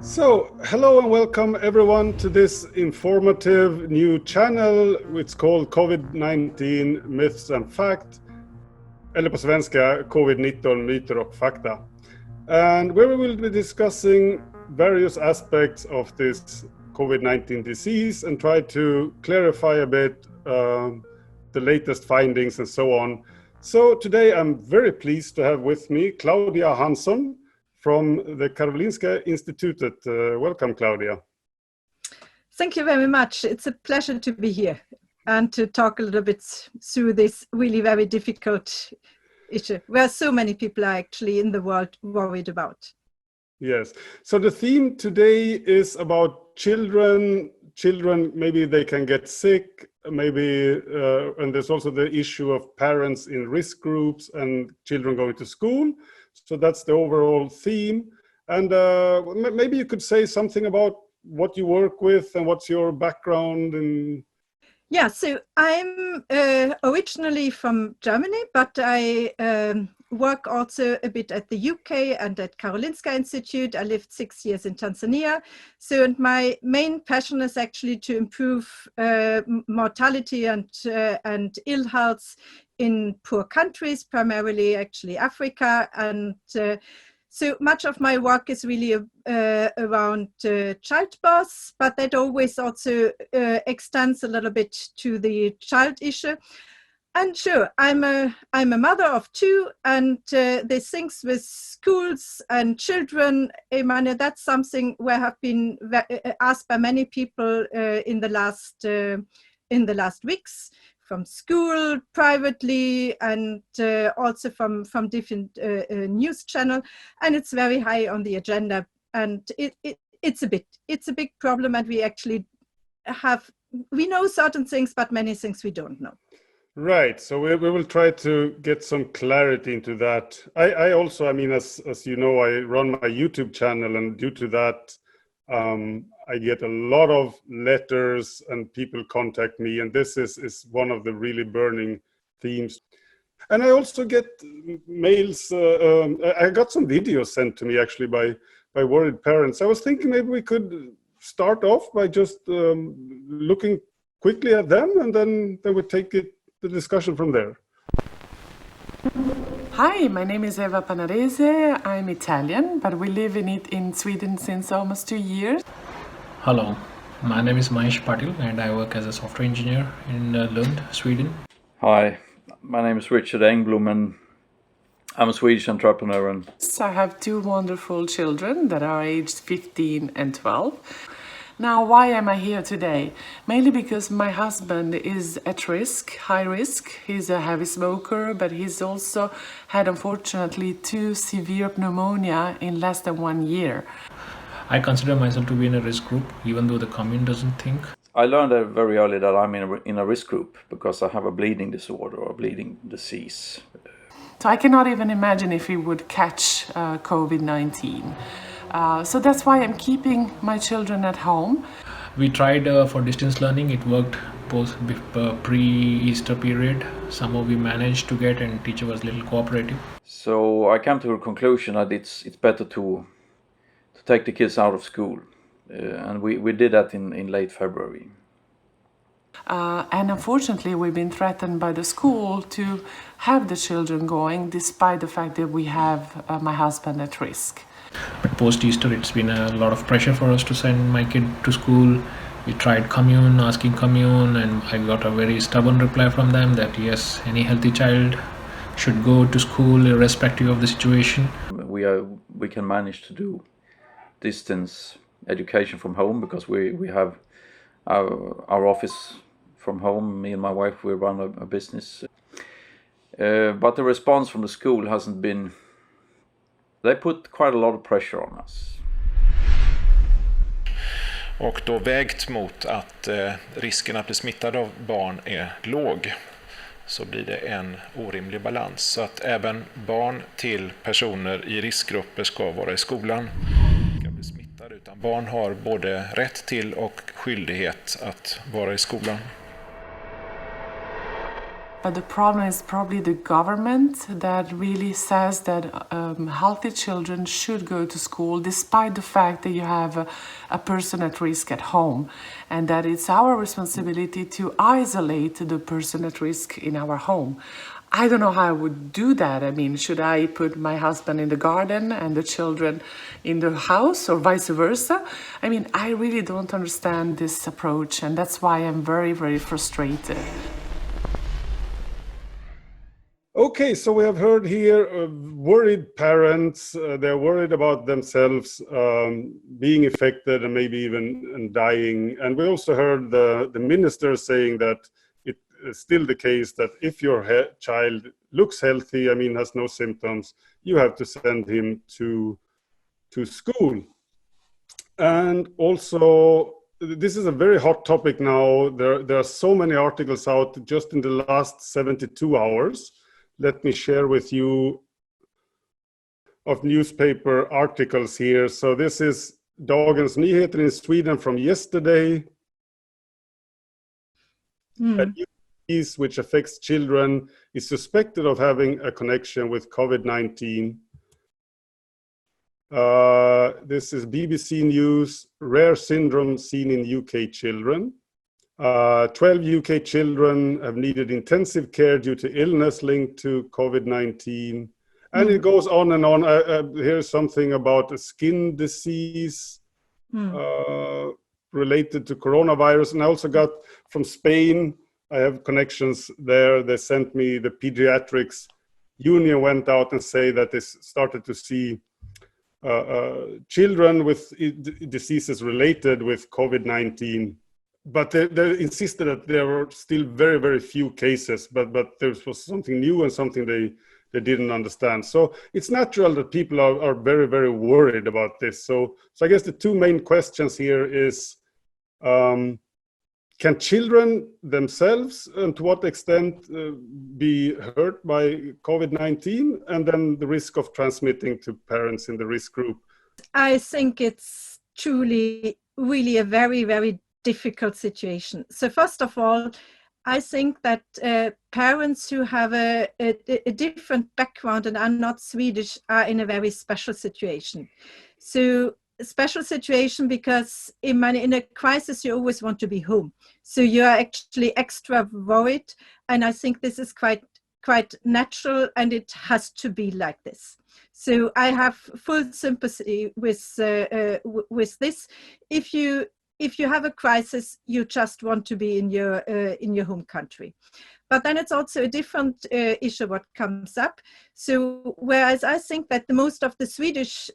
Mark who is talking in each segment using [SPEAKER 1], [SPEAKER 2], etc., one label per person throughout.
[SPEAKER 1] So, hello and welcome everyone to this informative new channel. It's called COVID-19 Myths and Fact, eller på svenska COVID-19 myter och fakta. And where we will be discussing various aspects of this COVID-19 disease and try to clarify a bit the latest findings and so on. So today I'm very pleased to have with me Claudia Hanson from the Karolinska Institutet. Welcome, Claudia.
[SPEAKER 2] Thank you very much. It's a pleasure to be here and to talk a little bit through this really very difficult issue where so many people are actually in the world worried about.
[SPEAKER 1] Yes. So the theme today is about children. Children, maybe they can get sick, maybe, and there's also the issue of parents in risk groups and children going to school. So that's the overall theme. And maybe you could say something about what you work with and what's your background.
[SPEAKER 2] Yeah, so I'm originally from Germany, but I work also a bit at the UK and at Karolinska Institute. I lived 6 years in Tanzania. So and my main passion is actually to improve mortality and ill health in poor countries, primarily actually Africa. And so much of my work is really around childbirth, but that always also extends a little bit to the child issue. And sure, I'm a mother of two, and these things with schools and children, Emmanuel, that's something where I have been asked by many people in the last weeks, from school, privately, and also from different news channels, and it's very high on the agenda. And it's a big problem, and we actually we know certain things, but many things we don't know.
[SPEAKER 1] Right. So we will try to get some clarity into that. I also, I mean, as you know, I run my YouTube channel, and due to that, I get a lot of letters and people contact me, and this is one of the really burning themes. And I also get mails. I got some videos sent to me actually by worried parents. I was thinking maybe we could start off by just looking quickly at them, and then we take the discussion from there.
[SPEAKER 3] Hi, my name is Eva Panarese. I'm Italian, but we live in Sweden since almost 2 years.
[SPEAKER 4] Hello, my name is Mahesh Patil and I work as a software engineer in Lund, Sweden.
[SPEAKER 5] Hi, my name is Richard Engblom and I'm a Swedish entrepreneur.
[SPEAKER 3] I have 2 wonderful children that are aged 15 and 12. Now, why am I here today? Mainly because my husband is at risk, high risk. He's a heavy smoker, but he's also had, unfortunately, 2 severe pneumonia in less than 1 year.
[SPEAKER 4] I consider myself to be in a risk group, even though the commune doesn't think.
[SPEAKER 5] I learned very early that I'm in a risk group because I have a bleeding disorder or a bleeding disease.
[SPEAKER 3] So I cannot even imagine if he would catch COVID-19. So that's why I'm keeping my children at home.
[SPEAKER 4] We tried for distance learning. It worked pre-Easter period. Somehow we managed to get, and teacher was a little cooperative.
[SPEAKER 5] So I came to a conclusion that it's better to take the kids out of school. And we did that in late February.
[SPEAKER 3] And unfortunately, we've been threatened by the school to have the children going, despite the fact that we have my husband at risk.
[SPEAKER 4] But post-Easter, it's been a lot of pressure for us to send my kid to school. We tried commune, asking commune, and I got a very stubborn reply from them that yes, any healthy child should go to school irrespective of the situation.
[SPEAKER 5] We can manage to do distance education from home because we have our office from home. Me and my wife, we run a business. But the response from the school hasn't been... They put quite a lot of pressure on us.
[SPEAKER 6] Och då vägt mot att risken att bli smittad av barn är låg, så blir det en orimlig balans. Så att även barn till personer i riskgrupper ska vara i skolan. Ska bli smittade, utan barn har både rätt till och skyldighet att vara i skolan.
[SPEAKER 3] But the problem is probably the government that really says that healthy children should go to school despite the fact that you have a person at risk at home, and that it's our responsibility to isolate the person at risk in our home. I don't know how I would do that. I mean, should I put my husband in the garden and the children in the house, or vice versa? I mean, I really don't understand this approach, and that's why I'm very, very frustrated.
[SPEAKER 1] Okay, so we have heard here worried parents. They're worried about themselves being affected and maybe even dying. And we also heard the minister saying that it is still the case that if your child looks healthy, I mean, has no symptoms, you have to send him to school. And also, this is a very hot topic now. There are so many articles out just in the last 72 hours. Let me share with you of newspaper articles here. So this is Dagens Nyheter in Sweden from yesterday. A new disease which affects children is suspected of having a connection with COVID-19. This is BBC News, rare syndrome seen in UK children. 12 UK children have needed intensive care due to illness linked to COVID-19. And it goes on and on. Here's something about a skin disease related to coronavirus. And I also got from Spain, I have connections there. They sent me, the pediatrics union went out and say that they started to see children with diseases related with COVID-19. But they insisted that there were still very, very few cases, but there was something new and something they didn't understand. So it's natural that people are very, very worried about this. So I guess the two main questions here is, can children themselves, and to what extent, be hurt by COVID-19, and then the risk of transmitting to parents in the risk group?
[SPEAKER 2] I think it's truly, really a very, very difficult situation. So first of all, I think that parents who have a different background and are not Swedish are in a very special situation. So a special situation because in a crisis you always want to be home. So you are actually extra worried, and I think this is quite natural, and it has to be like this. So I have full sympathy with this. If you have a crisis, you just want to be in your home country. But then it's also a different issue what comes up. So whereas I think that the most of the Swedish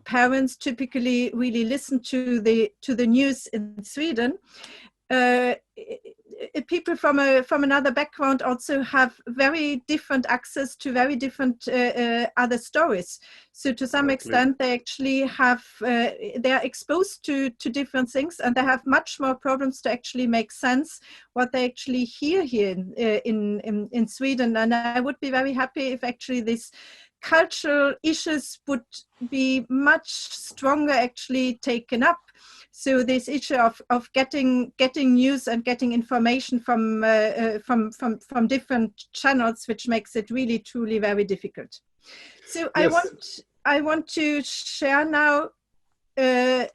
[SPEAKER 2] parents typically really listen to the news in Sweden, people from another background also have very different access to very different other stories. So to some extent, they actually have they are exposed to different things, and they have much more problems to actually make sense what they actually hear here in Sweden. And I would be very happy if actually these cultural issues would be much stronger actually taken up. So this issue of getting news and getting information from different channels, which makes it really truly very difficult. So yes. I want to share now a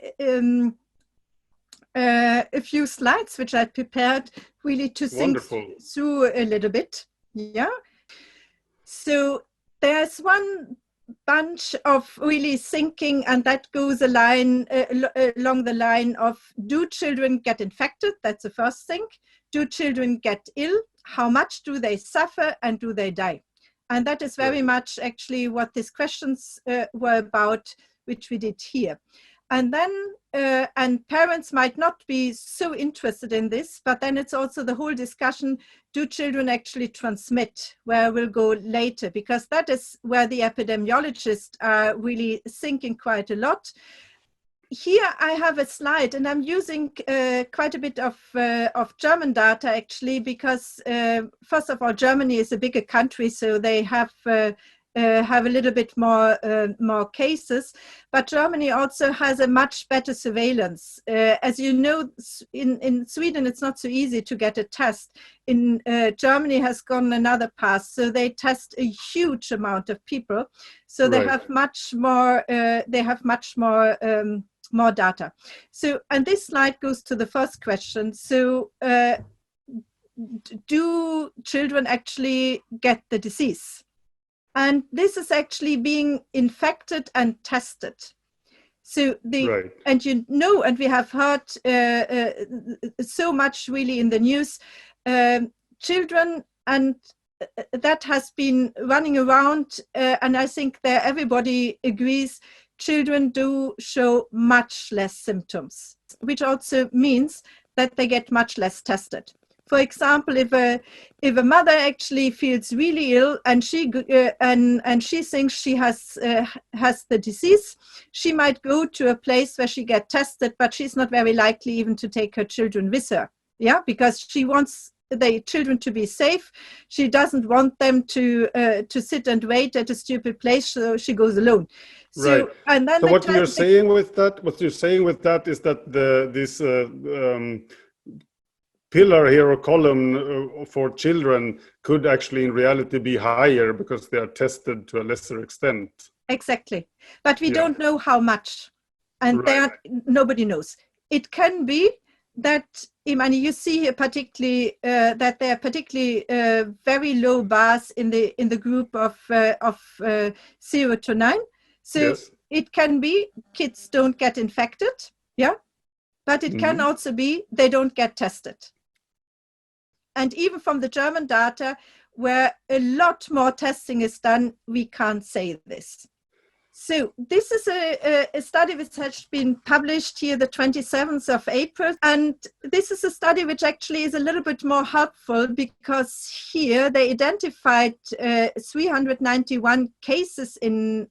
[SPEAKER 2] few slides which I prepared really to think through a little bit. Yeah. So there's one bunch of really thinking, and that goes along the line of, do children get infected? That's the first thing. Do children get ill? How much do they suffer, and do they die? And that is very much actually what these questions were about, which we did here. And then, and parents might not be so interested in this, but then it's also the whole discussion, do children actually transmit, where we'll go later, because that is where the epidemiologists are really thinking quite a lot. Here I have a slide, and I'm using quite a bit of German data actually, because first of all, Germany is a bigger country, so they have have a little bit more cases, but Germany also has a much better surveillance. As you know, in Sweden it's not so easy to get a test. In Germany has gone another path, so they test a huge amount of people. So they have much more. More data. So, and this slide goes to the first question. So, do children actually get the disease? And this is actually being infected and tested. So and you know, and we have heard so much really in the news, children, and that has been running around, and I think that everybody agrees, children do show much less symptoms, which also means that they get much less tested. For example, if a mother actually feels really ill and she thinks she has the disease, she might go to a place where she gets tested, but she's not very likely even to take her children with her. Yeah, because she wants the children to be safe. She doesn't want them to sit and wait at a stupid place, so she goes alone. So, and then
[SPEAKER 1] what you're saying with that is that this pillar here or column for children could actually in reality be higher because they are tested to a lesser extent.
[SPEAKER 2] Exactly, but we don't know how much, and nobody knows. It can be that, Imani, you see here particularly that there are particularly very low bars in the group of 0 to 9. So it can be kids don't get infected, but it can also be they don't get tested. And even from the German data, where a lot more testing is done, we can't say this. So this is a study which has been published here the 27th of April. And this is a study which actually is a little bit more helpful, because here they identified 391 cases in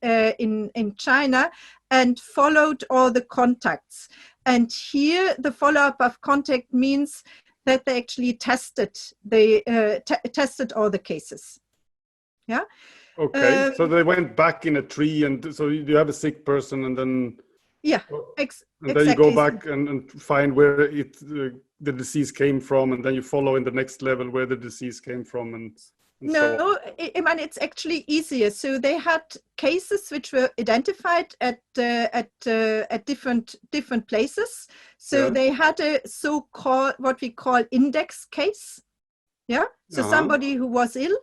[SPEAKER 2] China and followed all the contacts. And here the follow-up of contact means that they actually tested tested all the cases. Yeah.
[SPEAKER 1] Okay, so they went back in a tree, and so you have a sick person, and then then you go back and find where the disease came from, and then you follow in the next level where the disease came from, and
[SPEAKER 2] no, I mean, it's actually easier. So they had cases which were identified at different places. So they had a so-called what we call index case. Yeah. So somebody who was ill.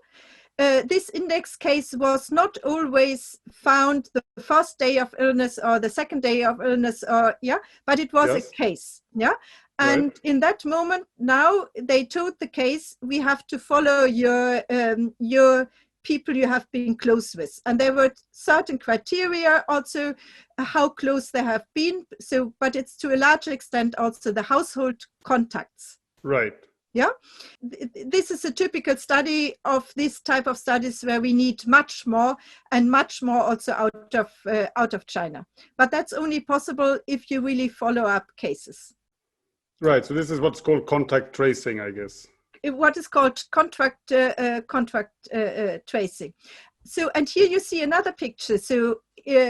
[SPEAKER 2] This index case was not always found the first day of illness or the second day of illness, but it was a case. Yeah. And in that moment, now they told the case, we have to follow your people you have been close with. And there were certain criteria also how close they have been. So, but it's to a large extent also the household contacts.
[SPEAKER 1] Right.
[SPEAKER 2] Yeah, this is a typical study of this type of studies where we need much more also out of China. But that's only possible if you really follow up cases.
[SPEAKER 1] Right. So this is what's called contact tracing, I guess.
[SPEAKER 2] What is called contact tracing. So, and here you see another picture. So,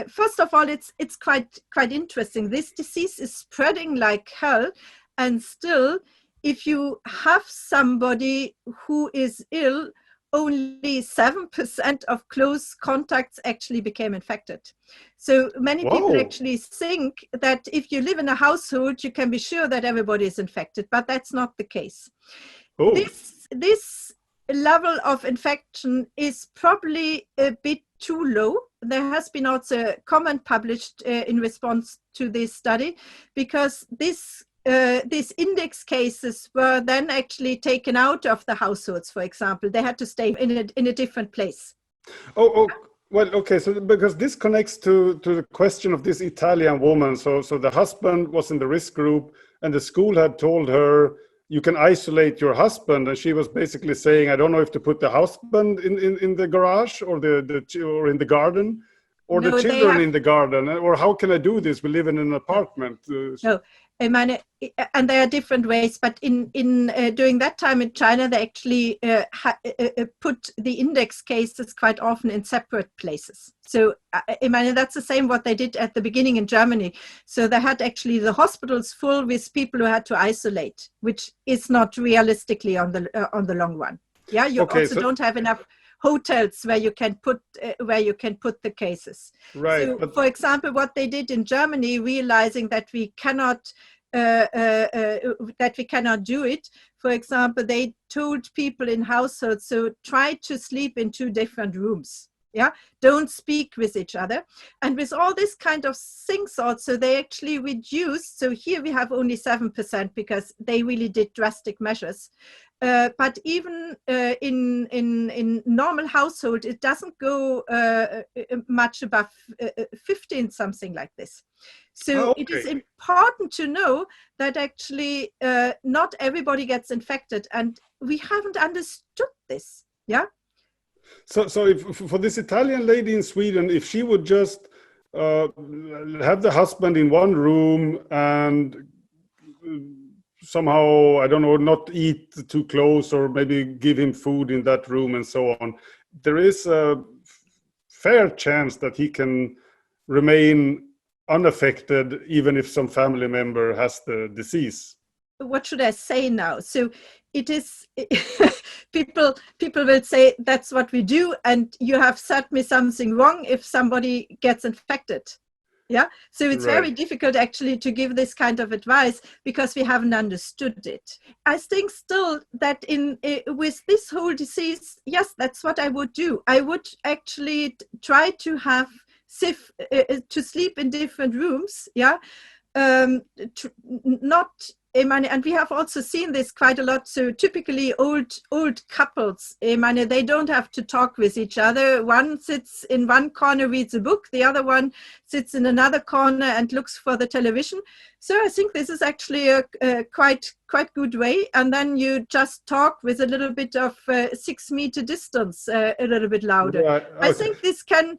[SPEAKER 2] first of all, it's quite interesting. This disease is spreading like hell, and still, if you have somebody who is ill, only 7% of close contacts actually became infected. So many people actually think that if you live in a household, you can be sure that everybody is infected, but that's not the case. This level of infection is probably a bit too low. There has been also a comment published in response to this study, because these index cases were then actually taken out of the households, for example. They had to stay in a different place.
[SPEAKER 1] Well, okay. So because this connects to the question of this Italian woman. So the husband was in the risk group, and the school had told her, you can isolate your husband. And she was basically saying, I don't know if to put the husband in the garage or or in the garden. or
[SPEAKER 2] No,
[SPEAKER 1] the
[SPEAKER 2] they
[SPEAKER 1] children
[SPEAKER 2] have-
[SPEAKER 1] in the garden? Or how can I do this? We live in an apartment.
[SPEAKER 2] No, I mean, and there are different ways, but in during that time in China, they actually put the index cases quite often in separate places. So I mean, that's the same what they did at the beginning in Germany. So they had actually the hospitals full with people who had to isolate, which is not realistically on the long run. Yeah, you also don't have enough hotels where you can put the cases.
[SPEAKER 1] Right.
[SPEAKER 2] So, for example, what they did in Germany, realizing that we cannot do it. For example, they told people in households, so try to sleep in 2 different rooms. Yeah, don't speak with each other. And with all this kind of things also, they actually reduced. So here we have only 7% because they really did drastic measures. But even in normal household, it doesn't go much above 15, something like this. So
[SPEAKER 1] okay.
[SPEAKER 2] It is important to know that actually not everybody gets infected, and we haven't understood this. Yeah.
[SPEAKER 1] So if for this Italian lady in Sweden, if she would just have the husband in one room and somehow, I don't know, not eat too close, or maybe give him food in that room and so on, there is a fair chance that he can remain unaffected even if some family member has the disease.
[SPEAKER 2] What should I say now? So it is people will say that's what we do, and you have said me something wrong if somebody gets infected. Yeah, so it's very difficult actually to give this kind of advice because we haven't understood it. I think still that with this whole disease, yes, that's what I would do. I would actually try to have to sleep in different rooms. Yeah, not. And we have also seen this quite a lot. So typically old couples, they don't have to talk with each other. One sits in one corner, reads a book. The other one sits in another corner and looks for the television. So I think this is actually a quite good way. And then you just talk with a little bit of 6 meter distance, a little bit louder. Right. Okay. I think this can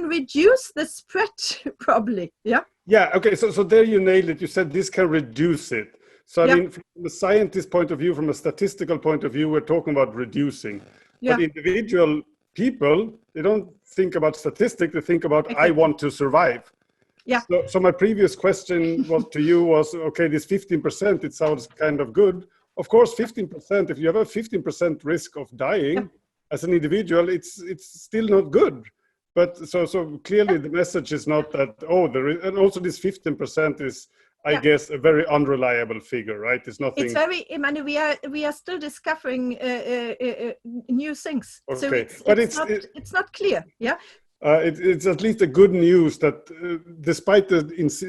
[SPEAKER 2] reduce the spread probably. Yeah.
[SPEAKER 1] Yeah. Okay. So there you nailed it. You said this can reduce it. So, I mean, from a scientist point of view, from a statistical point of view, we're talking about reducing. Yeah. But individual people, they don't think about statistics, they think about, I want to survive. Yeah. So my previous question to you was, okay, this 15%, it sounds kind of good. Of course, 15%, if you have a 15% risk of dying as an individual, it's still not good. But so clearly the message is not that, and also this 15% is, I guess, a very unreliable figure, right? It's nothing. It's very.
[SPEAKER 2] We are still discovering new things.
[SPEAKER 1] Okay.
[SPEAKER 2] So it's not clear. Yeah.
[SPEAKER 1] It's at least a good news that despite the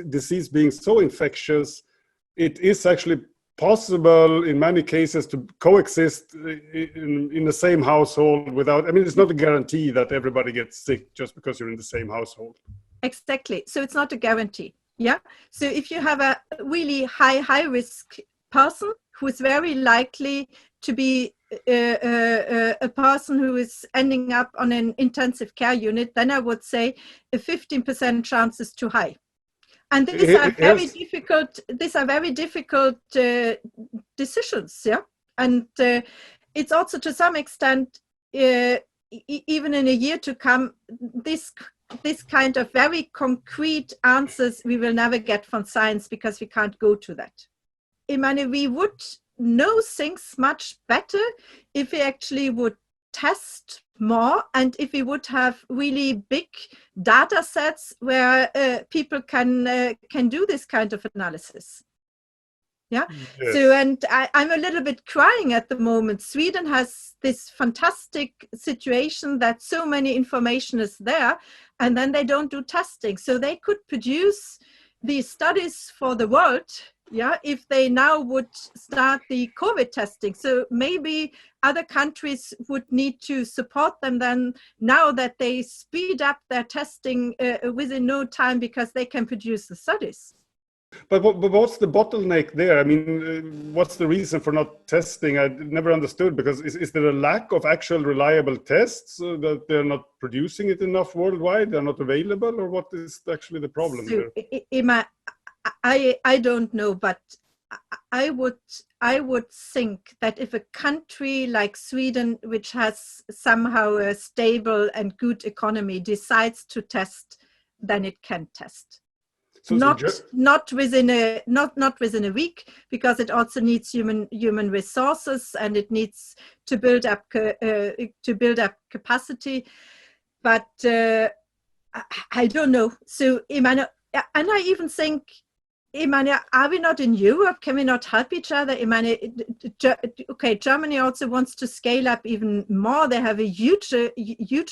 [SPEAKER 1] disease being so infectious, it is actually possible in many cases to coexist in the same household without. I mean, it's not a guarantee that everybody gets sick just because you're in the same household.
[SPEAKER 2] Exactly. So it's not a guarantee. Yeah. So if you have a really high risk person who is very likely to be a person who is ending up on an intensive care unit, then I would say a 15% chance is too high. And these are very difficult. These are very difficult decisions. Yeah. And it's also to some extent, even in a year to come, this kind of very concrete answers we will never get from science because we can't go to that. We would know things much better if we actually would test more and if we would have really big data sets where people can do this kind of analysis. Yeah. Yes. So, and I'm a little bit crying at the moment. Sweden has this fantastic situation that so many information is there, and then they don't do testing. So they could produce these studies for the world, yeah, if they now would start the COVID testing. So maybe other countries would need to support them then now that they speed up their testing within no time because they can produce the studies.
[SPEAKER 1] But what's the bottleneck there? I mean, what's the reason for not testing? I never understood, because is there a lack of actual reliable tests, that they're not producing it enough worldwide? They're not available, or what is actually the problem
[SPEAKER 2] So,
[SPEAKER 1] there?
[SPEAKER 2] I don't know, but I would think that if a country like Sweden, which has somehow a stable and good economy, decides to test, then it can test.
[SPEAKER 1] So
[SPEAKER 2] Not within a week, because it also needs human resources, and it needs to build up capacity. But I don't know. So, and I even think, are we not in Europe? Can we not help each other? Okay, Germany also wants to scale up even more. They have a huge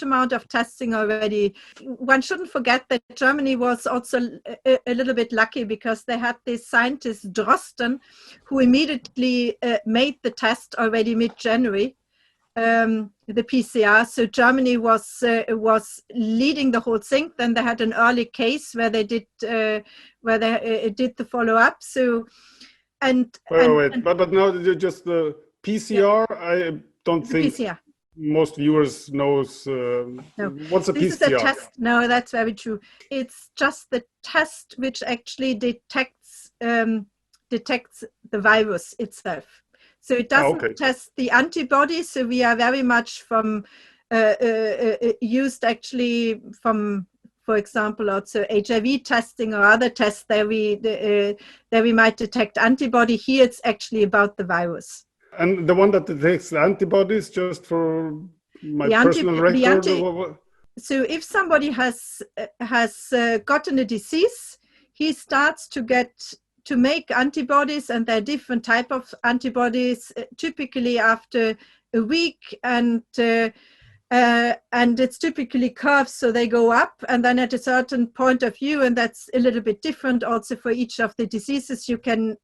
[SPEAKER 2] amount of testing already. One shouldn't forget that Germany was also a little bit lucky, because they had this scientist Drosten, who immediately made the test already mid-January. The PCR. So Germany was leading the whole thing. Then they had an early case where they did the follow-up. So
[SPEAKER 1] but now just the PCR. Yeah. I don't think PCR. Most viewers knows what's a
[SPEAKER 2] this
[SPEAKER 1] PCR.
[SPEAKER 2] Is a test. No, that's very true. It's just the test which actually detects the virus itself. So it doesn't test the antibodies. So we are very much used actually from, for example, also HIV testing or other tests that we might detect antibody. Here it's actually about the virus.
[SPEAKER 1] And the one that detects the antibodies, just for my personal record.
[SPEAKER 2] So if somebody has gotten a disease, he starts to make antibodies, and there are different type of antibodies, typically after a week, and it's typically curves, so they go up, and then at a certain point of view, and that's a little bit different also for each of the diseases, you can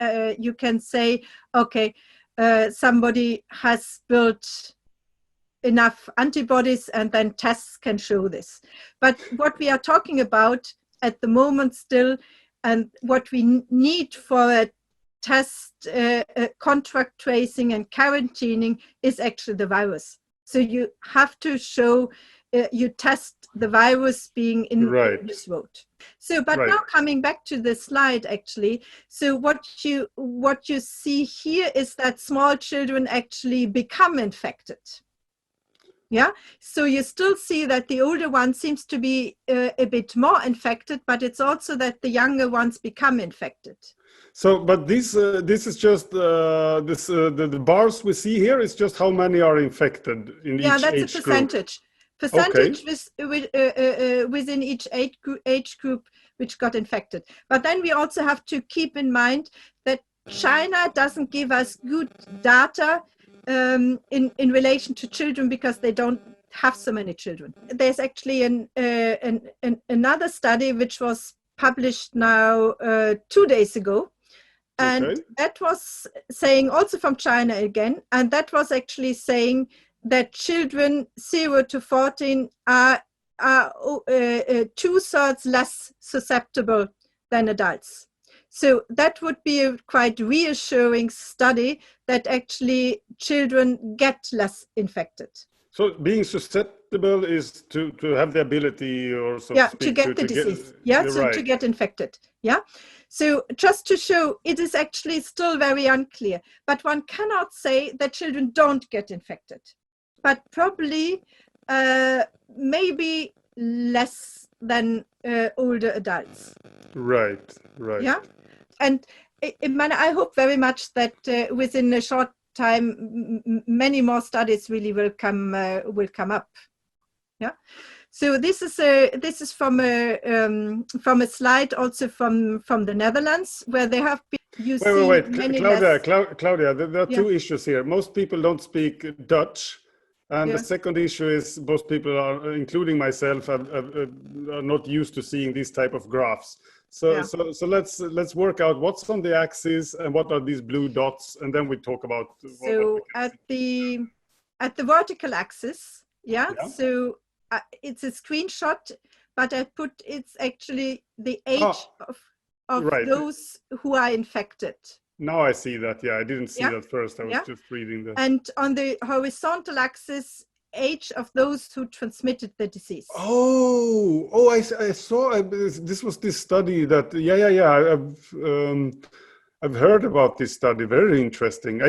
[SPEAKER 2] say, okay, somebody has built enough antibodies, and then tests can show this. But what we are talking about at the moment still, and what we need for a test, contract tracing and quarantining, is actually the virus. So you have to show, you test the virus being in this road. So, but now coming back to the slide, actually, so what you see here is that small children actually become infected. Yeah, so you still see that the older one seems to be a bit more infected, but it's also that the younger ones become infected.
[SPEAKER 1] So, but this is just the bars we see here is just how many are infected in each age group.
[SPEAKER 2] Yeah, that's a percentage. Percentage within each age group which got infected. But then we also have to keep in mind that China doesn't give us good data in relation to children, because they don't have so many children. There's actually another study which was published now 2 days ago, and that was saying, also from China again, and that was actually saying that children 0 to 14 are 2/3 less susceptible than adults. So that would be a quite reassuring study, that actually children get less infected.
[SPEAKER 1] So being susceptible is to have the ability, or so
[SPEAKER 2] to speak, to get the disease. To get infected. Yeah. So just to show, it is actually still very unclear, but one cannot say that children don't get infected, but probably maybe less than older adults.
[SPEAKER 1] Right.
[SPEAKER 2] Yeah. And I hope very much that within a short time, many more studies really will come up. Yeah. So this is from a slide also from the Netherlands, where they have been.
[SPEAKER 1] Claudia, there are two issues here. Most people don't speak Dutch. And the second issue is most people are, including myself, are not used to seeing these type of graphs. So let's work out what's on the axis and what are these blue dots, and then we talk about.
[SPEAKER 2] So at the vertical axis, so it's a screenshot, but it's actually the age of. of
[SPEAKER 1] Right.
[SPEAKER 2] those who are infected.
[SPEAKER 1] Now I see that. Yeah, I didn't see that first. I was just reading the.
[SPEAKER 2] And on the horizontal axis, age of those who transmitted the disease.
[SPEAKER 1] I saw. This was this study that. Yeah. I've heard about this study. Very interesting.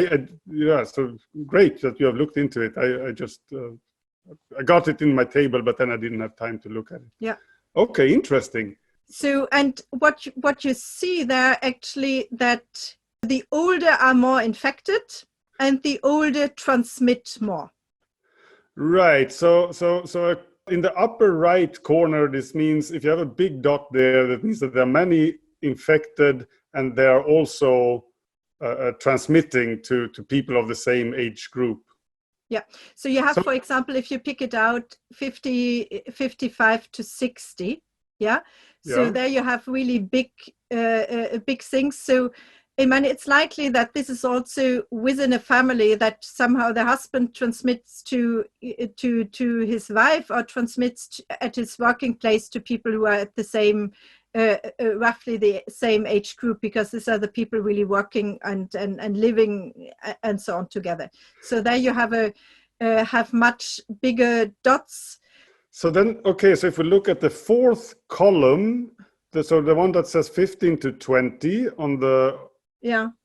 [SPEAKER 1] So great that you have looked into it. I just I got it in my table, but then I didn't have time to look at it.
[SPEAKER 2] Yeah.
[SPEAKER 1] Okay, interesting.
[SPEAKER 2] So, and what you see there actually, that the older are more infected and the older transmit more.
[SPEAKER 1] Right. So in the upper right corner, this means if you have a big dot there, that means that there are many infected and they are also transmitting to people of the same age group.
[SPEAKER 2] Yeah. So you have, for example, if you pick it out, 55 to 60. Yeah. So there you have really big things. So I mean, it's likely that this is also within a family, that somehow the husband transmits to his wife, or transmits at his working place to people who are at the same, roughly the same age group, because these are the people really working and living and so on together. So there you have much bigger dots.
[SPEAKER 1] So then, okay, so if we look at the fourth column, so the one that says 15 to 20 on the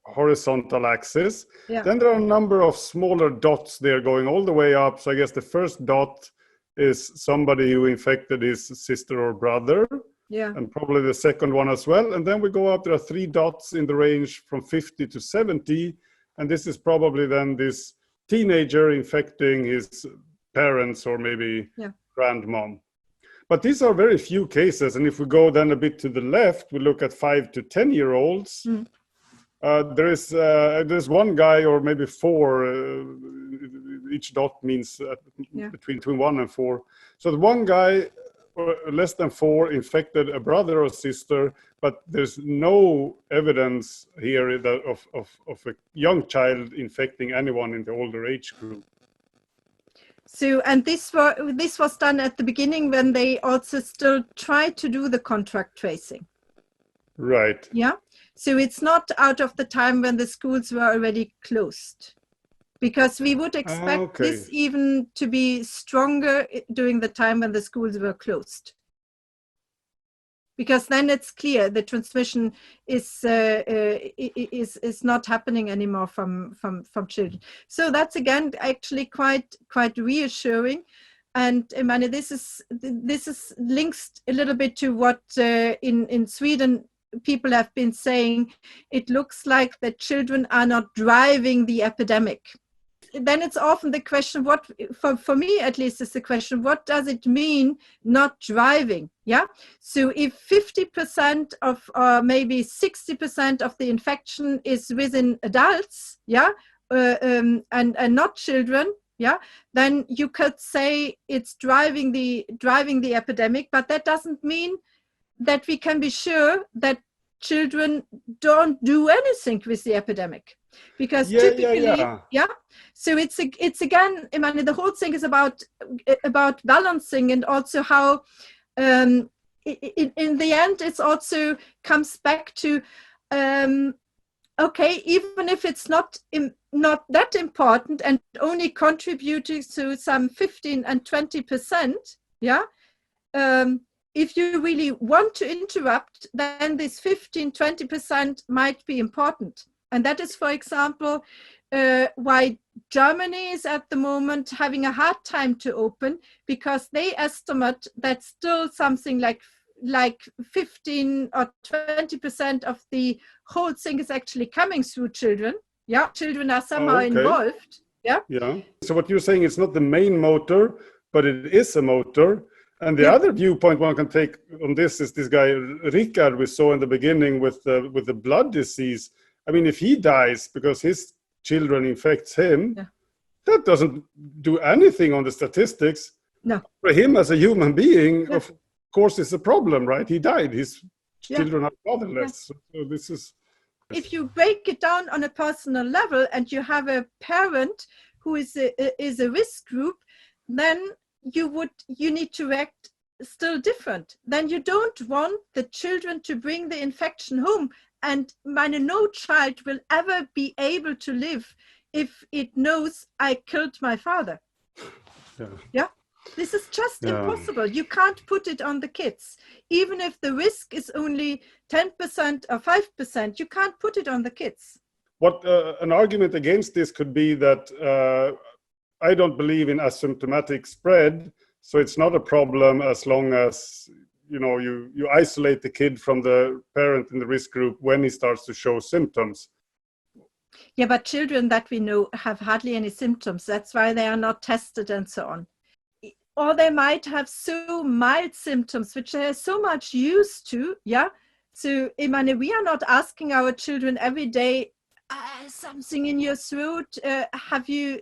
[SPEAKER 1] horizontal axis, then there are a number of smaller dots there going all the way up. So I guess the first dot is somebody who infected his sister or brother, and probably the second one as well. And then we go up, there are 3 dots in the range from 50 to 70. And this is probably then this teenager infecting his parents or maybe grandmom. But these are very few cases. And if we go then a bit to the left, we look at 5 to 10-year-olds. There's one guy, or maybe 4, each dot means between 1 and 4. So the one guy, or less than 4, infected a brother or sister, but there's no evidence here that of a young child infecting anyone in the older age group.
[SPEAKER 2] So, and this was done at the beginning when they also still tried to do the contact tracing.
[SPEAKER 1] Right.
[SPEAKER 2] Yeah. So it's not out of the time when the schools were already closed, because we would expect this even to be stronger during the time when the schools were closed. Because then it's clear the transmission is not happening anymore from children. So that's again actually quite reassuring, and I mean, this is linked a little bit to what in Sweden people have been saying. It looks like the children are not driving the epidemic. Then it's often the question, what for me at least is the question, what does it mean not driving? Yeah. So if 50% of maybe 60% of the infection is within adults, and not children, then you could say it's driving the epidemic, but that doesn't mean that we can be sure that children don't do anything with the epidemic. Because typically, so it's again, I mean, the whole thing is about balancing, and also how in the end it also comes back to even if it's not that important and only contributing to some 15 and 20%, if you really want to interrupt, then this 15-20% might be important. And that is, for example, why Germany is at the moment having a hard time to open, because they estimate that still something like 15 or 20% of the whole thing is actually coming through children. Yeah, children are somehow involved. Yeah.
[SPEAKER 1] So what you're saying is not the main motor, but it is a motor. And the other viewpoint one can take on this is this guy Rickard we saw in the beginning with the blood disease. I mean, if he dies because his children infects him, that doesn't do anything on the statistics.
[SPEAKER 2] No.
[SPEAKER 1] For him as a human being, of course, it's a problem, right? He died. His children are fatherless. So this is.
[SPEAKER 2] If you break it down on a personal level, and you have a parent who is a risk group, then you need to still different. Then you don't want the children to bring the infection home. And no child will ever be able to live if it knows I killed my father. Yeah. This is just impossible. You can't put it on the kids. Even if the risk is only 10% or 5%, you can't put it on the kids.
[SPEAKER 1] What an argument against this could be that I don't believe in asymptomatic spread, so it's not a problem as long as you isolate the kid from the parent in the risk group when he starts to show symptoms.
[SPEAKER 2] Yeah, but children that we know have hardly any symptoms. That's why they are not tested and so on. Or they might have so mild symptoms, which they are so much used to. Yeah. So, we are not asking our children every day, something in your throat, have you,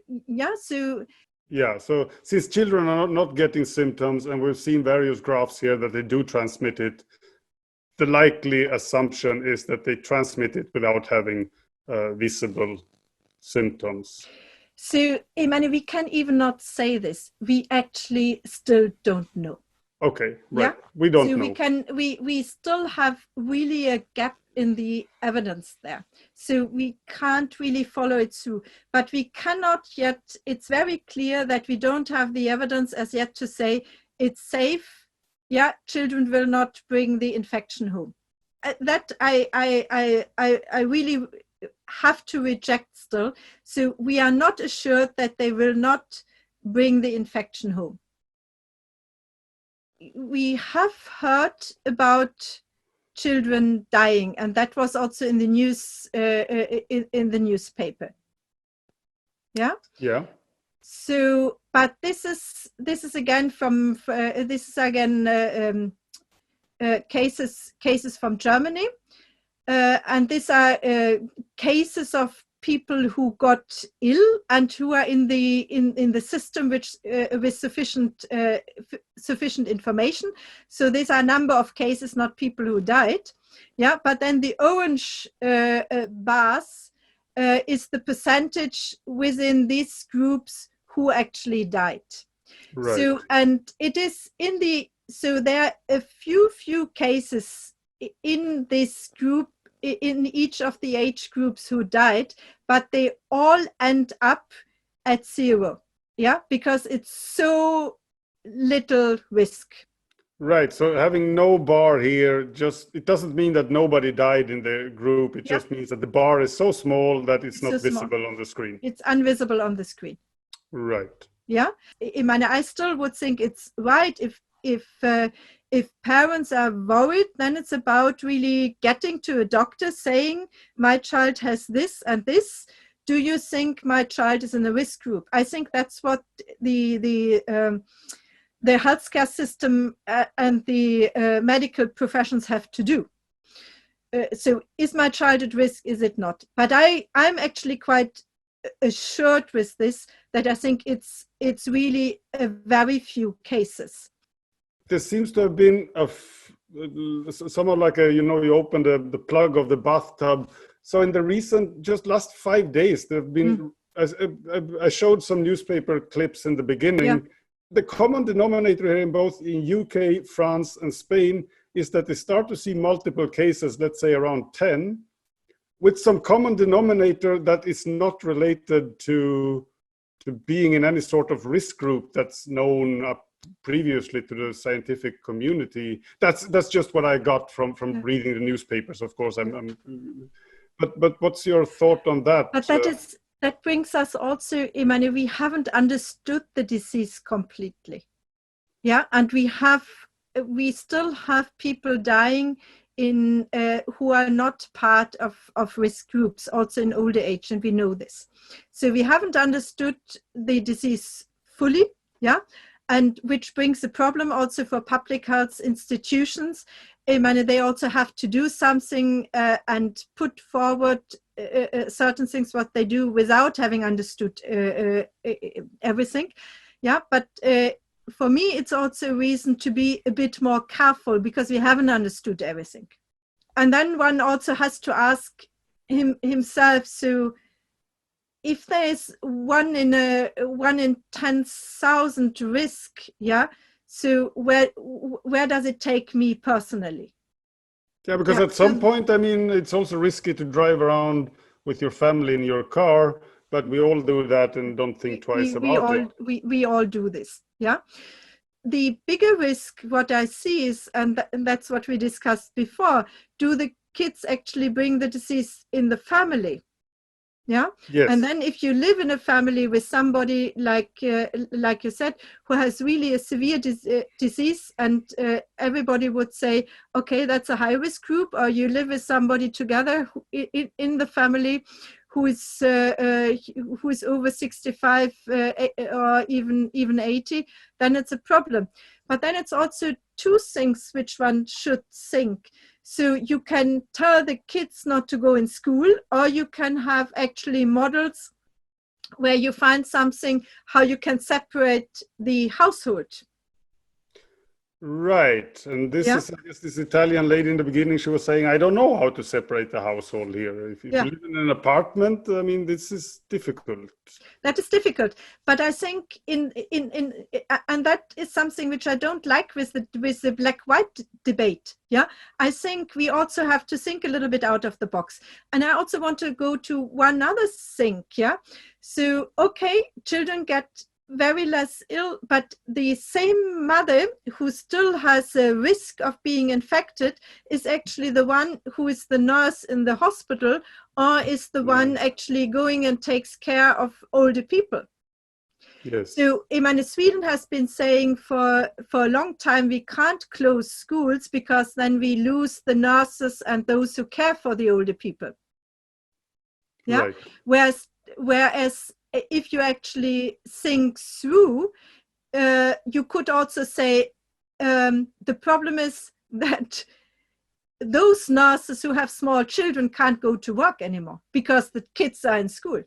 [SPEAKER 1] So since children are not getting symptoms, and we've seen various graphs here that they do transmit it, the likely assumption is that they transmit it without having visible symptoms.
[SPEAKER 2] So, we can even not say this. We actually still don't know.
[SPEAKER 1] Okay, right.
[SPEAKER 2] Yeah?
[SPEAKER 1] We don't know.
[SPEAKER 2] We still have really a gap in the evidence there. So we can't really follow it through. But we cannot yet, it's very clear that we don't have the evidence as yet to say it's safe. Yeah, children will not bring the infection home. That I really have to reject still. So we are not assured that they will not bring the infection home. We have heard about children dying, and that was also in the news, in the newspaper. Yeah. Yeah. So, but this is again from cases from Germany, and these are cases of people who got ill and who are in the system which with sufficient information. So these are a number of cases, not people who died. Yeah, but then the orange bars is the percentage within these groups who actually died. Right. So, and it is so there are a few cases in this group, in each of the age groups who died, but they all end up at 0. Yeah, because it's so little risk. Right. So having no bar here, it doesn't mean that nobody died in the group. It just means that the bar is so small that it's not visible on the screen. It's invisible on the screen. Right. Yeah. I still would think it's right if parents are worried, then it's about really getting to a doctor saying, my child has this and this. Do you think my child is in a risk group? I think that's what the healthcare system and the medical professions have to do. So is my child at risk? Is it not? But I'm actually quite assured with this that I think it's really a very few cases. There seems to have been somewhat like you open the plug of the bathtub. So in the recent, just last 5 days, there have been, I showed some newspaper clips in the beginning. Yeah. The common denominator here in both in UK, France, and Spain is that they start to see multiple cases, let's say around 10, with some common denominator that is not related to being in any sort of risk group that's known up previously to the scientific community. That's just what I got from reading the newspapers. Of course, but what's your thought on that? But that brings us also, we haven't understood the disease completely. Yeah, and we still have people dying who are not part of risk groups, also in older age, and we know this. So we haven't understood the disease fully. Yeah. And which brings a problem also for public health institutions. They also have to do something and put forward certain things what they do without having understood everything. Yeah, but for me, it's also a reason to be a bit more careful because we haven't understood everything. And then one also has to ask himself, so if there is 1 in 10,000 risk, yeah, So where does it take me personally?
[SPEAKER 1] Yeah, because at some point, I mean, it's also risky to drive around with your family in your car, but we all do that and don't think twice about it.
[SPEAKER 2] We all do this, yeah. The bigger risk, what I see is, and that's what we discussed before, do the kids actually bring the disease in the family? Yeah.
[SPEAKER 1] Yes.
[SPEAKER 2] And then if you live in a family with somebody like you said, who has really a severe disease, and everybody would say, okay, that's a high risk group, or you live with somebody together in the family who is over 65 or even 80, then it's a problem. But then it's also two things which one should think. So you can tell the kids not to go in school, or you can have actually models where you find something, how you can separate the household.
[SPEAKER 1] Right. And this is, I guess, this Italian lady in the beginning, she was saying, I don't know how to separate the household here. If you live in an apartment, I mean, this is difficult.
[SPEAKER 2] That is difficult. But I think and that is something which I don't like with the black-white debate. Yeah, I think we also have to think a little bit out of the box. And I also want to go to one other thing. Yeah. So, okay, children get very less ill, but the same mother who still has a risk of being infected is actually the one who is the nurse in the hospital, or is the one actually going and takes care of older people.
[SPEAKER 1] Yes.
[SPEAKER 2] So Sweden has been saying for a long time, we can't close schools because then we lose the nurses and those who care for the older people. Yeah. Right. Whereas if you actually think through, you could also say the problem is that those nurses who have small children can't go to work anymore because the kids are in school.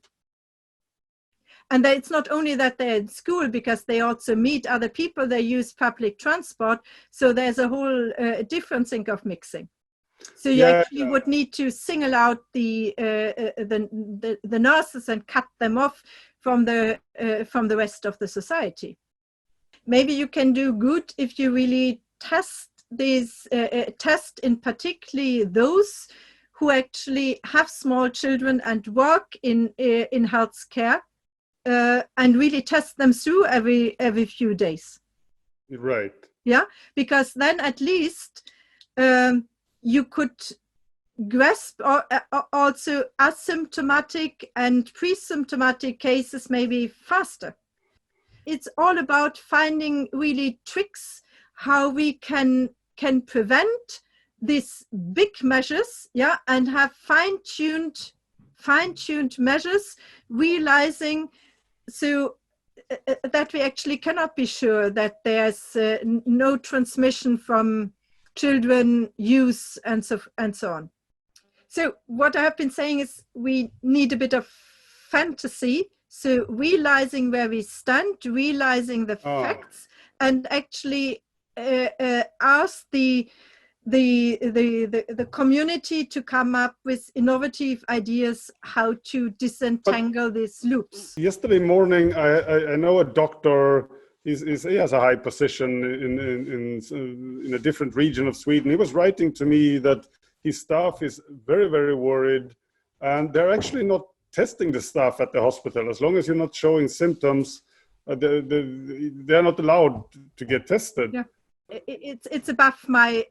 [SPEAKER 2] And it's not only that they're in school, because they also meet other people, they use public transport. So there's a whole different thing of mixing. So you actually would need to single out the nurses and cut them off from the rest of the society. Maybe you can do good if you really test these, test in particularly those who actually have small children and work in healthcare, and really test them through every few days.
[SPEAKER 1] Right.
[SPEAKER 2] Yeah, because then at least you could grasp also asymptomatic and pre-symptomatic cases maybe faster. It's all about finding really tricks how we can prevent these big measures, yeah, and have fine-tuned measures, realizing so that we actually cannot be sure that there's no transmission from children, youth, and so on. So what I have been saying is we need a bit of fantasy. So realizing where we stand, realizing the facts, and actually ask the community to come up with innovative ideas how to disentangle these loops.
[SPEAKER 1] Yesterday morning, I know a doctor. He has a high position in a different region of Sweden. He was writing to me that his staff is very, very worried, and they're actually not testing the staff at the hospital. As long as you're not showing symptoms, they're not allowed to get tested.
[SPEAKER 2] Yeah. It's above my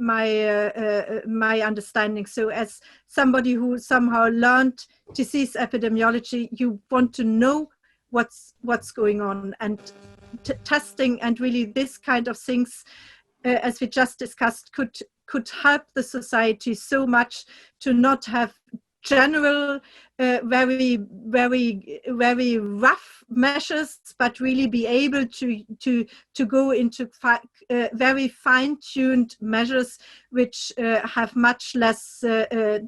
[SPEAKER 2] understanding. So as somebody who somehow learned disease epidemiology, you want to know what's going on, and testing and really this kind of things, as we just discussed, could help the society so much to not have general, very, very, very rough measures, but really be able to go into very fine-tuned measures which have much less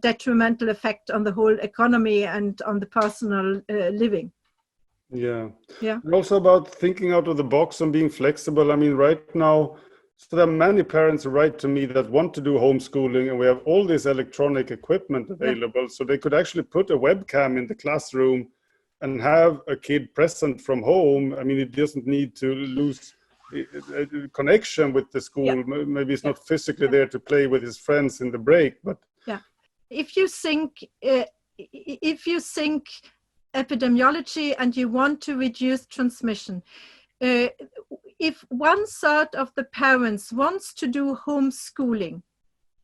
[SPEAKER 2] detrimental effect on the whole economy and on the personal living.
[SPEAKER 1] Yeah.
[SPEAKER 2] Yeah.
[SPEAKER 1] And also about thinking out of the box and being flexible. I mean, right now, so there are many parents who write to me that want to do homeschooling, and we have all this electronic equipment available. So they could actually put a webcam in the classroom and have a kid present from home. I mean, it doesn't need to lose connection with the school.
[SPEAKER 2] Yeah.
[SPEAKER 1] Maybe he's not physically there to play with his friends in the break, but
[SPEAKER 2] if you think epidemiology and you want to reduce transmission, if 1/3 of the parents wants to do homeschooling,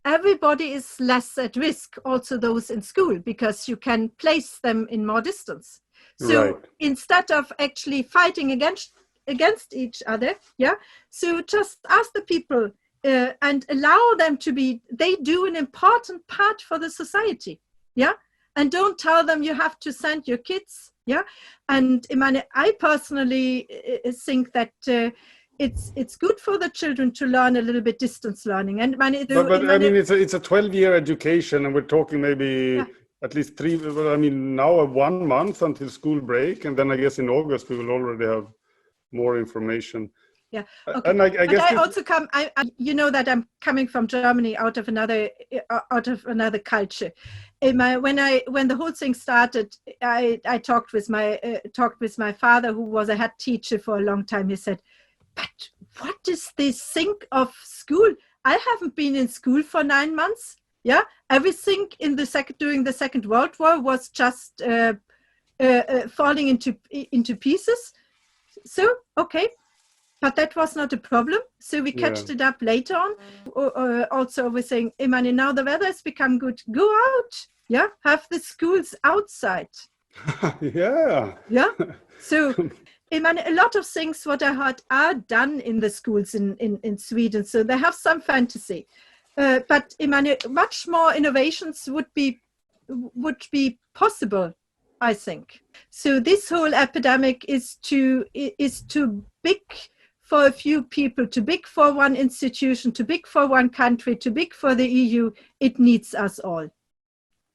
[SPEAKER 2] everybody is less at risk, also those in school, because you can place them in more distance. So instead of actually fighting against each other, so just ask the people and allow them to be, they do an important part for the society, and don't tell them you have to send your kids, and I personally think that it's good for the children to learn a little bit distance learning, and
[SPEAKER 1] it's a 12-year education, and we're talking maybe at least 3. Now 1 month until school break, and then I guess in August we will already have more information.
[SPEAKER 2] Yeah, okay.
[SPEAKER 1] And I guess
[SPEAKER 2] I also come. You know that I'm coming from Germany, out of another culture. When the whole thing started, I talked with my father, who was a head teacher for a long time. He said, "But what is this thing of school? I haven't been in school for 9 months. Yeah, everything during the Second World War was just falling into pieces. So okay." But that was not a problem. So we catched it up later on. Also, we're saying, now the weather has become good. Go out. Have the schools outside.
[SPEAKER 1] Yeah.
[SPEAKER 2] So, a lot of things what I heard are done in the schools in Sweden. So they have some fantasy. But much more innovations would be possible, I think. So this whole epidemic is too big for a few people, too big for one institution, too big for one country, too big for the EU. It needs us all.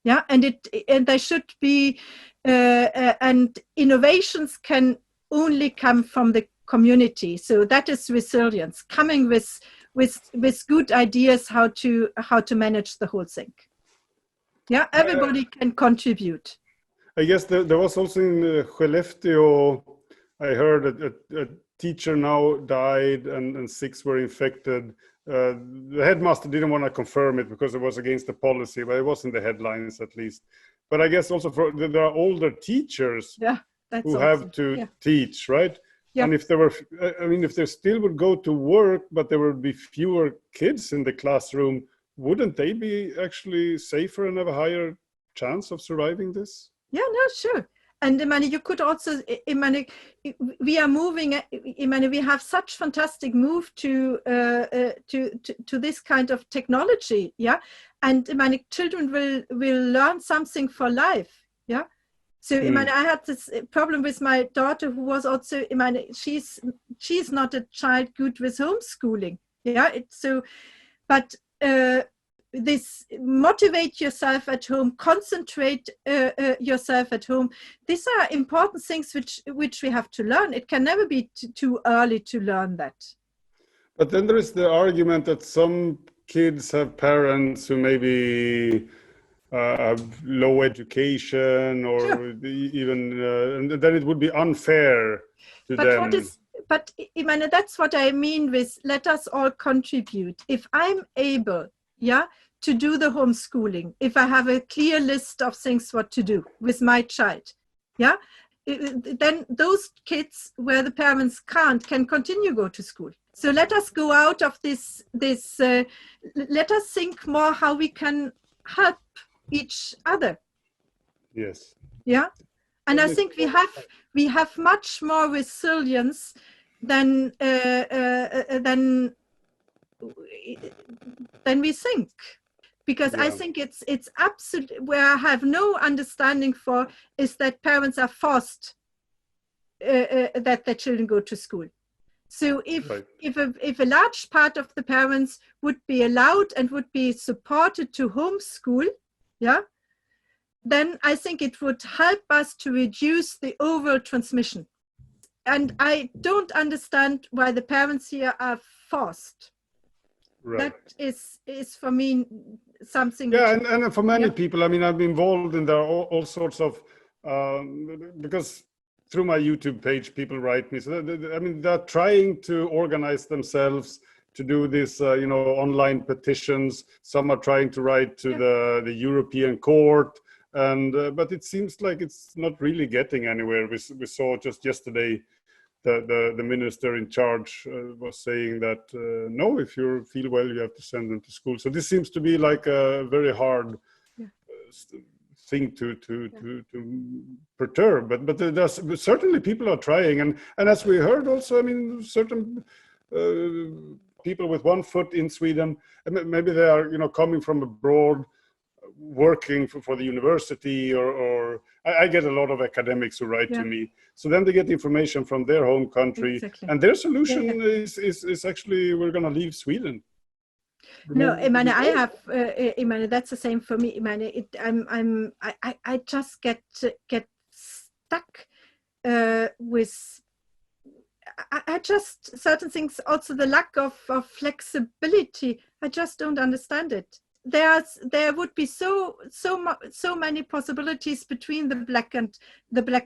[SPEAKER 2] And there should be, and innovations can only come from the community. So that is resilience, coming with good ideas how to manage the whole thing. Everybody can contribute.
[SPEAKER 1] I guess there was also in Skellefteå, I heard a teacher now died and 6 were infected. The headmaster didn't want to confirm it because it was against the policy, but it was in the headlines at least. But I guess also there are older teachers who have to teach, right? Yeah. And if they still would go to work, but there would be fewer kids in the classroom, wouldn't they be actually safer and have a higher chance of surviving this?
[SPEAKER 2] Yeah, no, sure. And you could also, we are moving. We have such fantastic move to this kind of technology, and children will learn something for life, So I had this problem with my daughter, who was also, she's not a child good with homeschooling, but. This motivate yourself at home, concentrate yourself at home. These are important things which we have to learn. It can never be too early to learn that.
[SPEAKER 1] But then there is the argument that some kids have parents who maybe have low education, or even, and then it would be unfair to them.
[SPEAKER 2] That's what I mean with let us all contribute. If I'm able, to do the homeschooling, if I have a clear list of things what to do with my child, then those kids where the parents can continue go to school. So let us go out of this. Let us think more how we can help each other.
[SPEAKER 1] Yes.
[SPEAKER 2] And I think we have much more resilience than we think. Because I think it's absolutely, where I have no understanding for is that parents are forced that their children go to school. So if a large part of the parents would be allowed and would be supported to homeschool, then I think it would help us to reduce the overall transmission. And I don't understand why the parents here are forced. Right. That is for me something.
[SPEAKER 1] And for many people, I've been involved in there all sorts of because through my YouTube page, people write me. So I mean, they're trying to organize themselves to do this, online petitions. Some are trying to write to the European Court, and but it seems like it's not really getting anywhere. We saw just yesterday the minister in charge was saying that no, if you feel well, you have to send them to school. So this seems to be like a very hard thing to perturb. But there's certainly people are trying, and as we heard also, I mean, certain people with one foot in Sweden, maybe they are coming from abroad, working for the university, or I get a lot of academics who write to me. So then they get information from their home country, and their solution is actually, we're going to leave Sweden.
[SPEAKER 2] No, Imane, that's the same for me. Imane, I just get stuck with. I just, certain things, also the lack of flexibility, I just don't understand it. There would be so many possibilities between the black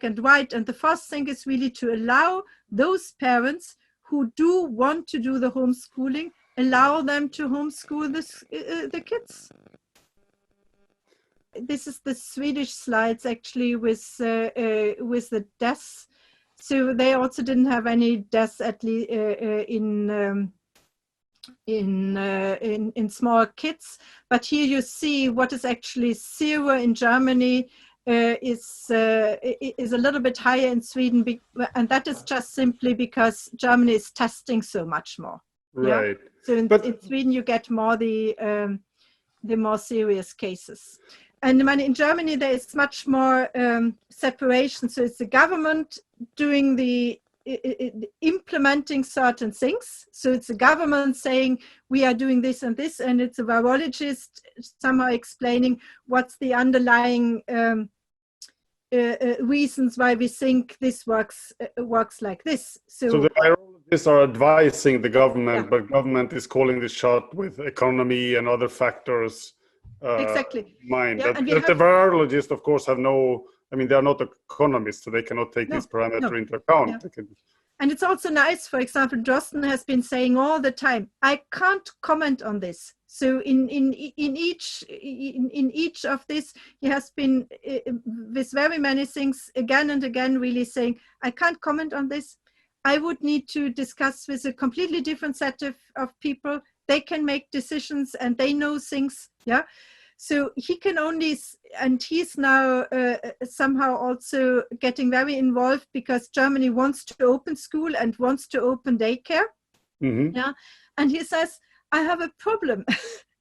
[SPEAKER 2] and white, and the first thing is really to allow those parents who do want to do the homeschooling, allow them to homeschool the kids. This is the Swedish slides actually with the deaths. So they also didn't have any deaths, at least in small kids. But here you see what is actually zero in Germany is a little bit higher in Sweden, and that is just simply because Germany is testing so much more.
[SPEAKER 1] Right.
[SPEAKER 2] Yeah? So in Sweden you get more the more serious cases. And in Germany, there is much more separation. So it's the government doing implementing certain things. So it's the government saying, we are doing this and this, and it's a virologist somehow explaining what's the underlying reasons why we think this works like this. So
[SPEAKER 1] the virologists are advising the government, but government is calling the shot with economy and other factors.
[SPEAKER 2] Exactly.
[SPEAKER 1] Mind that the virologists, of course, have no. I mean, they are not economists, so they cannot take this parameter into account.
[SPEAKER 2] Yeah. And it's also nice. For example, Docent has been saying all the time, "I can't comment on this." So in each of this, he has been with very many things again and again, really saying, "I can't comment on this. I would need to discuss with a completely different set of people. They can make decisions and they know things." Yeah. So he can only, and he's now somehow also getting very involved because Germany wants to open school and wants to open daycare. Mm-hmm. Yeah. And he says, I have a problem.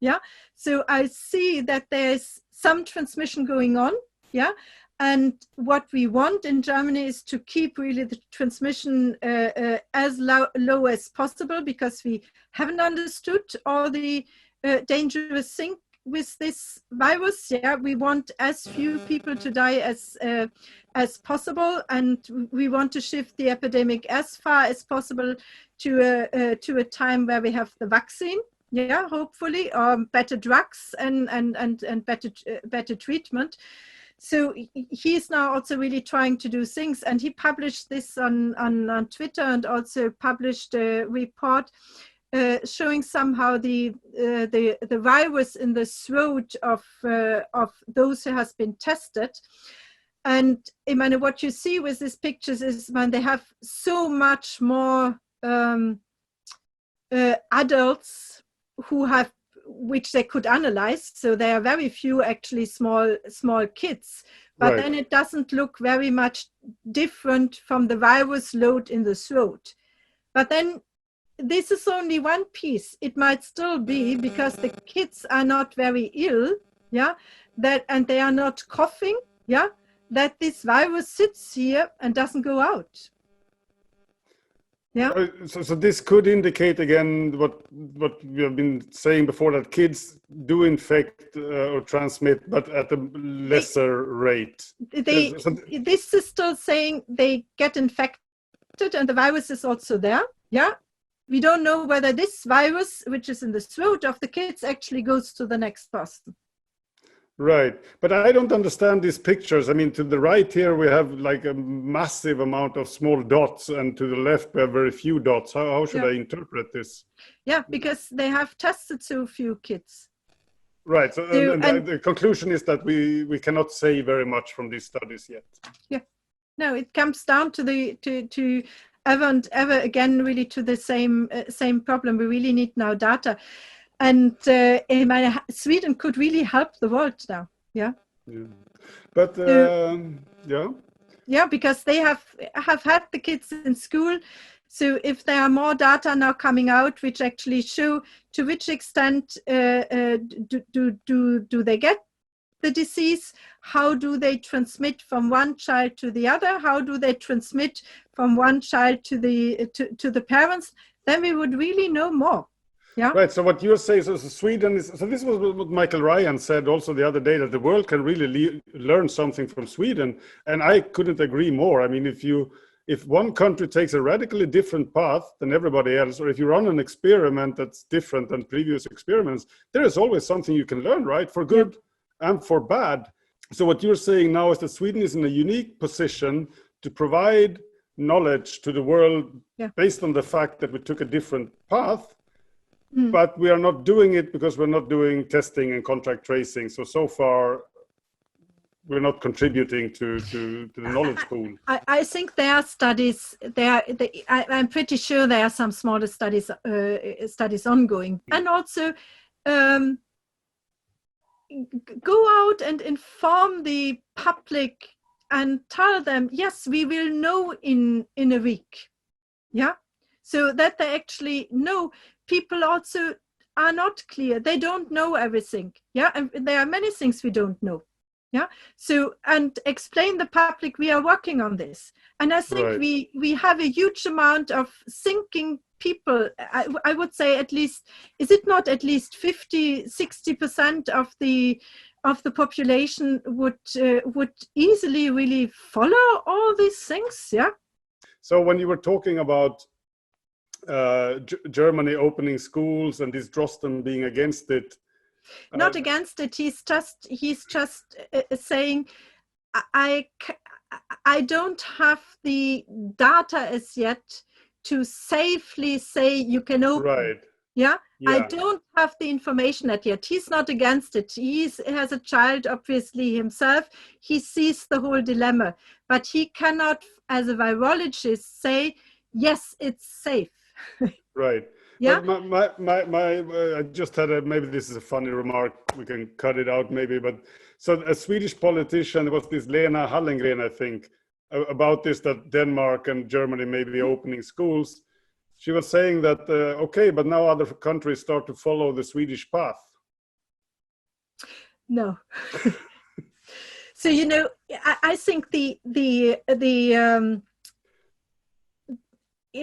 [SPEAKER 2] Yeah. So I see that there's some transmission going on. Yeah. And what we want in Germany is to keep really the transmission as low as possible, because we haven't understood all the dangerous things with this virus. Yeah, we want as few people to die as possible, and we want to shift the epidemic as far as possible to a time where we have the vaccine. Yeah, hopefully, or better drugs and better treatment. So he's now also really trying to do things, and he published this on Twitter, and also published a report showing somehow the virus in the throat of those who has been tested. And I mean, what you see with these pictures is, man, they have so much more adults which they could analyze. So there are very few actually small kids, but right. Then it doesn't look very much different from the virus load in the throat. But then this is only one piece. It might still be because the kids are not very ill, yeah, and they are not coughing, yeah, that this virus sits here and doesn't go out. Yeah.
[SPEAKER 1] So this could indicate again what we have been saying before, that kids do infect or transmit, but at a lesser rate.
[SPEAKER 2] This is still saying they get infected and the virus is also there. Yeah. We don't know whether this virus, which is in the throat of the kids, actually goes to the next person.
[SPEAKER 1] Right, but I don't understand these pictures. I mean, to the right here we have like a massive amount of small dots, and to the left we have very few dots. How should I interpret this?
[SPEAKER 2] Yeah, because they have tested so few kids.
[SPEAKER 1] Right, so and the conclusion is that we cannot say very much from these studies yet.
[SPEAKER 2] Yeah, no, it comes down to the to ever and ever again, really to the same problem. We really need now data. And Sweden could really help the world now. Yeah.
[SPEAKER 1] But
[SPEAKER 2] yeah, because they have had the kids in school. So if there are more data now coming out, which actually show to which extent do they get the disease, how do they transmit from one child to the other, how do they transmit from one child to the parents, then we would really know more. Yeah.
[SPEAKER 1] Right. So what you're saying, so Sweden is. So this was what Michael Ryan said also the other day, that the world can really learn something from Sweden, and I couldn't agree more. I mean, if one country takes a radically different path than everybody else, or if you run an experiment that's different than previous experiments, there is always something you can learn, right? For good and for bad. So what you're saying now is that Sweden is in a unique position to provide knowledge to the world based on the fact that we took a different path. But we are not doing it because we're not doing testing and contact tracing. So far, we're not contributing to the knowledge pool.
[SPEAKER 2] I think there are studies. I'm pretty sure there are some smaller studies ongoing, and also go out and inform the public and tell them, yes, we will know in a week. Yeah, so that they actually know. People also are not clear. They don't know everything. Yeah, and there are many things we don't know. Yeah, so, and explain the public we are working on this. And I think we have a huge amount of thinking people. I would say at least, is it not at least 50-60% of the population would easily really follow all these things? Yeah.
[SPEAKER 1] So when you were talking about Germany opening schools and this Drosten being against it.
[SPEAKER 2] Not against it. He's just saying, I don't have the data as yet to safely say you can open.
[SPEAKER 1] Right.
[SPEAKER 2] Yeah? I don't have the information yet. He's not against it. He has a child, obviously, himself. He sees the whole dilemma, but he cannot, as a virologist, say, yes, it's safe.
[SPEAKER 1] Right. Yeah. But I just had maybe this is a funny remark. We can cut it out maybe. But so a Swedish politician, was this Lena Hallengren, I think, about this, that Denmark and Germany may be opening schools. She was saying that, okay, but now other countries start to follow the Swedish path.
[SPEAKER 2] No. So, I think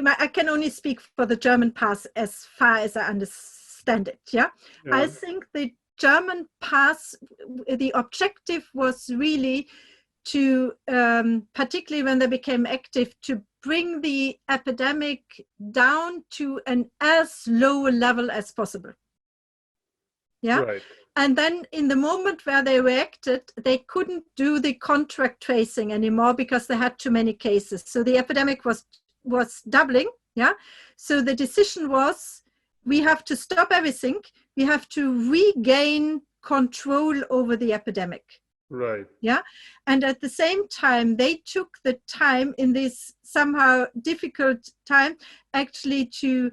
[SPEAKER 2] I can only speak for the German path as far as I understand it. Yeah. I think the German path, the objective was really to, particularly when they became active, to bring the epidemic down to an as low a level as possible. Yeah.
[SPEAKER 1] Right.
[SPEAKER 2] And then in the moment where they reacted, they couldn't do the contact tracing anymore because they had too many cases. So the epidemic was doubling. Yeah. So the decision was, we have to stop everything. We have to regain control over the epidemic.
[SPEAKER 1] Right.
[SPEAKER 2] Yeah. And at the same time, they took the time in this somehow difficult time actually to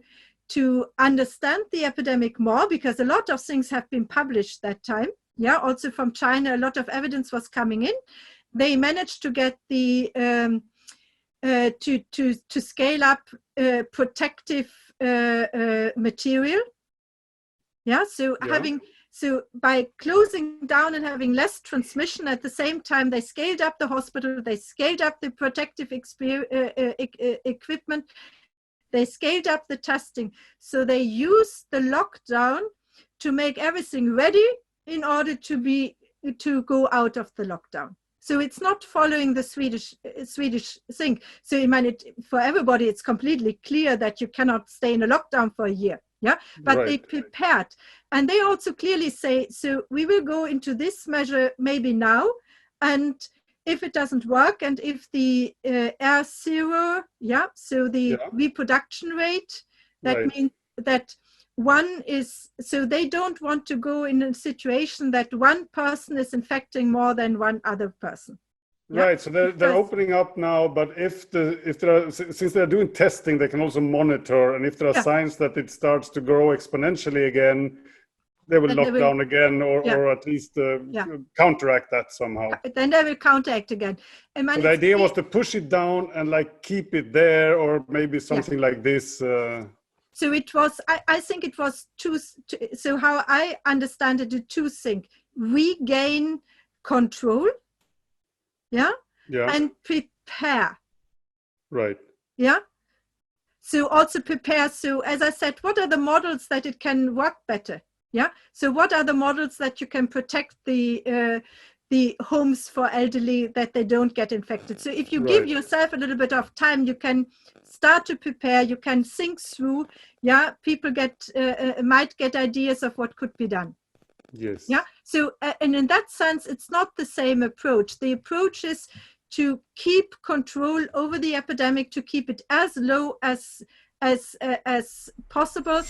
[SPEAKER 2] understand the epidemic more, because a lot of things have been published that time. Yeah. Also from China, a lot of evidence was coming in. They managed to get the to scale up protective material. Yeah, so by closing down and having less transmission, at the same time they scaled up the hospital, they scaled up the protective equipment, they scaled up the testing. So they used the lockdown to make everything ready in order to go out of the lockdown. So it's not following the Swedish thing. So for everybody, it's completely clear that you cannot stay in a lockdown for a year. Yeah, but
[SPEAKER 1] Right.
[SPEAKER 2] they prepared. And they also clearly say, so we will go into this measure maybe now, and if it doesn't work, and if the R0, yeah, so the reproduction rate, that
[SPEAKER 1] Right.
[SPEAKER 2] means that one is, so they don't want to go in a situation that one person is infecting more than one other person.
[SPEAKER 1] Right, so they're opening up now, but if there are, since they're doing testing, they can also monitor, and if there are signs that it starts to grow exponentially again, they will lock down again, or at least counteract that somehow.
[SPEAKER 2] Then they will counteract again. And
[SPEAKER 1] so the idea was to push it down and like keep it there, or maybe something like this.
[SPEAKER 2] So it was, I think it was so how I understand it, two things: regain control, and prepare.
[SPEAKER 1] Right.
[SPEAKER 2] Yeah. So also prepare. So as I said, what are the models that it can work better? Yeah. So what are the models that you can protect the homes for elderly, that they don't get infected? So if you give yourself a little bit of time, you can start to prepare. You can think through. Yeah. People might get ideas of what could be done.
[SPEAKER 1] Yes.
[SPEAKER 2] Yeah. So and in that sense, it's not the same approach. The approach is to keep control over the epidemic, to keep it as low as possible.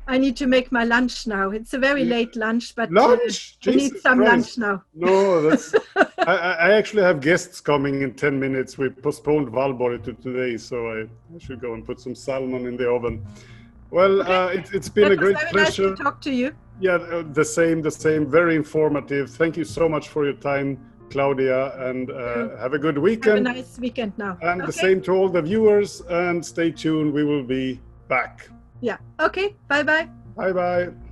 [SPEAKER 2] I need to make my lunch now. It's a very late lunch, but
[SPEAKER 1] lunch?
[SPEAKER 2] I need some lunch now.
[SPEAKER 1] No, that's. I actually have guests coming in 10 minutes. We postponed Valborg to today, so I should go and put some salmon in the oven. Well, it's been a great pleasure.
[SPEAKER 2] Nice to talk to you.
[SPEAKER 1] Yeah, the same. Very informative. Thank you so much for your time, Claudia, and have a good weekend.
[SPEAKER 2] Have a nice weekend now.
[SPEAKER 1] And the same to all the viewers, and stay tuned. We will be back.
[SPEAKER 2] Yeah. Okay. Bye-bye.
[SPEAKER 1] Bye-bye.